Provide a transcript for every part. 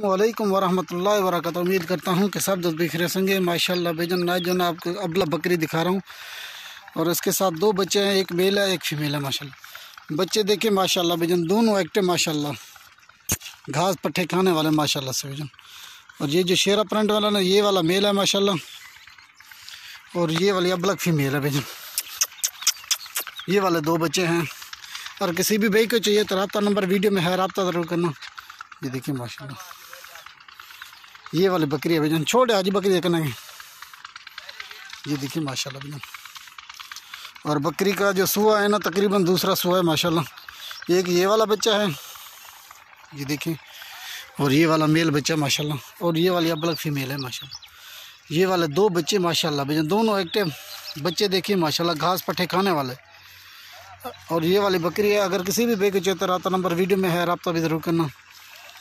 वालेकुम वरहमतुल्लाहि वबरकातुहू। उम्मीद करता हूँ कि सब दोस्त बिखरे होंगे। माशाल्लाह बेजन नाज जो ना आपको अबला बकरी दिखा रहा हूँ और इसके साथ दो बच्चे हैं, एक मेल है एक फीमेल है। माशाल्लाह बच्चे देखिए माशाल्लाह बेजन दोनों एक्टिव माशाल्लाह, घास पट्टे खाने वाले माशाल्लाह से बेजन। और ये जो शेरा प्रिंट वाला ना ये वाला मेल है माशाल्लाह, और ये वाली अबलग फीमेल है बेजन। ये वाले दो बच्चे हैं। और किसी भी भाई को चाहिए तो रब्ता नंबर वीडियो में है, रब्ता ज़रूर करना। ये देखिए माशाल्लाह ये वाली बकरी है भैया, छोटे आज बकरी देखना है। ये देखिए माशाल्लाह भैया। और बकरी का जो सुआ है ना तकरीबन दूसरा सुआ है माशाल्लाह। एक ये वाला बच्चा है, ये देखिए, और ये वाला मेल बच्चा माशाल्लाह, और ये वाली अबलग फीमेल है माशाल्लाह। ये वाले दो बच्चे माशाल्लाह भैया, दोनों एक्टिव बच्चे देखिए माशाल्लाह, घास पट्टे खाने वाले। और ये वाली बकरी है। अगर किसी भी भाई को चाहिए तो रब्ता नंबर वीडियो में है, रब्ता भी ज़रूर करना।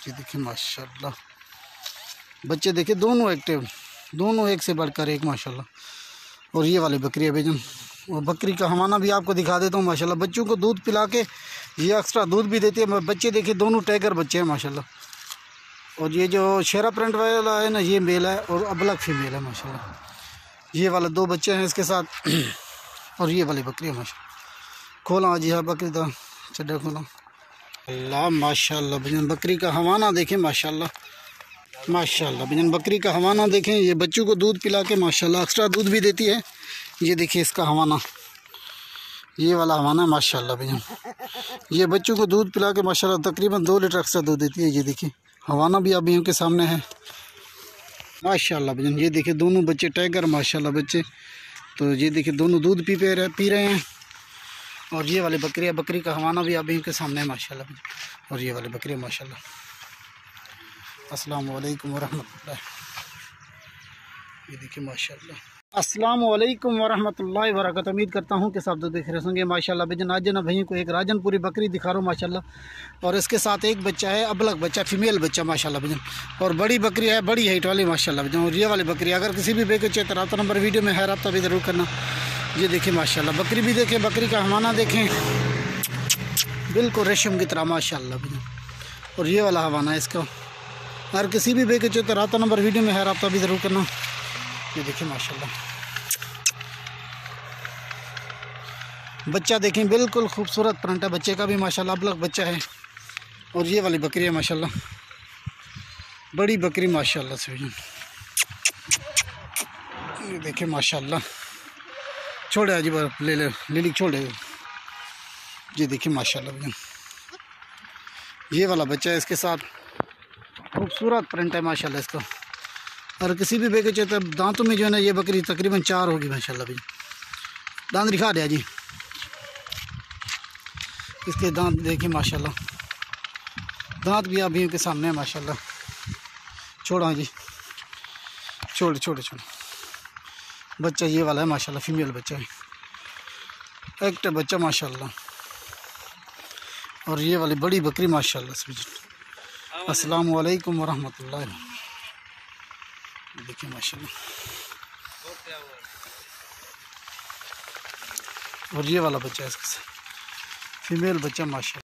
ये देखिए माशाल्लाह बच्चे देखिए दोनों एक्टिव, दोनों एक से बढ़कर एक माशाल्लाह। और ये वाली बकरी है बेजन। और बकरी का हवाना भी आपको दिखा देता हूँ माशाल्लाह। बच्चों को दूध पिला के ये एक्स्ट्रा दूध भी देती है। बच्चे देखिए दोनों टाइगर बच्चे हैं माशाल्लाह। और ये जो शेरा प्रिंट वाला है ना ये मेल है और अबलग फीमेल है माशाल्लाह। ये वाले दो बच्चे हैं इसके साथ। और ये वाली बकरी है माशाल्लाह। खोला जी हाँ बकरी का चड्डा खोला। अल्लाह माशाल्लाह भजन बकरी का हवाना देखें माशाल्लाह, माशाल्लाह भजन बकरी का हवाना देखें। ये बच्चों को दूध पिला के माशाल्लाह एक्स्ट्रा दूध भी देती है। ये देखिए इसका हवाना, ये वाला हवाना माशाल्लाह भजन। ये बच्चों को दूध पिला के माशाल्लाह तकरीबन 2 लीटर एक्स्ट्रा दूध देती है। ये देखिए हवाना भी अभी उनके सामने है माशाल्लाह भजन। ये देखिए दोनों बच्चे टाइगर माशाल्लाह बच्चे। तो ये देखिए दोनों दूध पी रहे हैं। और ये वाली बकरी है, बकरी का हवाना भी अभी इनके सामने है माशाल्लाह। और ये वाली बकरी है माशाल्लाह। अस्सलाम वालेकुम वरहमतुल्लाह। ये देखिए माशाल्लाह। अस्सलाम वालेकुम वरहमतुल्लाहि वबरकातुहू। उम्मीद करता हूँ कि सब दोस्त देख रहे होंगे माशाल्लाह। बेजन आज ना भैया को एक राजनपुरी बकरी दिखा रहा हूँ माशाल्लाह। और इसके साथ एक बच्चा है अबलग बच्चा, फीमेल बच्चा माशाल्लाह बेजन। और बड़ी बकरी है, बड़ी हाइट वाली माशाल्लाह बेजन। और ये वाली बकरी अगर किसी भी भाई को चाहिए तो रब्ता नंबर वीडियो में है, रब्ता भी ज़रूर करना। ये देखिए माशाल्लाह बकरी भी देखें, बकरी का हवाना देखें बिल्कुल रेशम की तरह माशाल्लाह भैया। और ये वाला हवाना है इसका। अगर किसी भी भाई के चाहिए तो रब्ता नंबर वीडियो में है, रब्ता भी ज़रूर करना। ये देखिए माशाल्लाह बच्चा देखें बिल्कुल खूबसूरत प्रिंट है बच्चे का भी माशाल्लाह, अबलग बच्चा है। और ये वाली बकरी है माशाल्लाह, बड़ी बकरी माशाल्लाह से भैया। ये देखिए माशाल्लाह छोड़े अजी बार ले लिली छोड़े। ये देखिए माशाल्लाह भैया ये वाला बच्चा है इसके साथ, खूबसूरत प्रिंट है माशाल्लाह इसका। और किसी भी भाई के चाहिए तो दांतों में जो है ना ये बकरी तकरीबन 4 होगी माशाल्लाह भैया। दांत दिखा दिया जी, इसके दांत देखिए माशाल्लाह, दांत भी अभी के सामने है माशाल्लाह। छोड़ा जी, छोड़े बच्चा ये वाला है माशाल्लाह, फीमेल बच्चा है, एक्टिव बच्चा माशाल्लाह। और ये वाली बड़ी बकरी माशाल्लाह। अस्सलाम वालेकुम वरहमतुल्लाह। देखिए माशाल्लाह। और ये वाला बच्चा है इसके साथ, फीमेल बच्चा माशाल्लाह।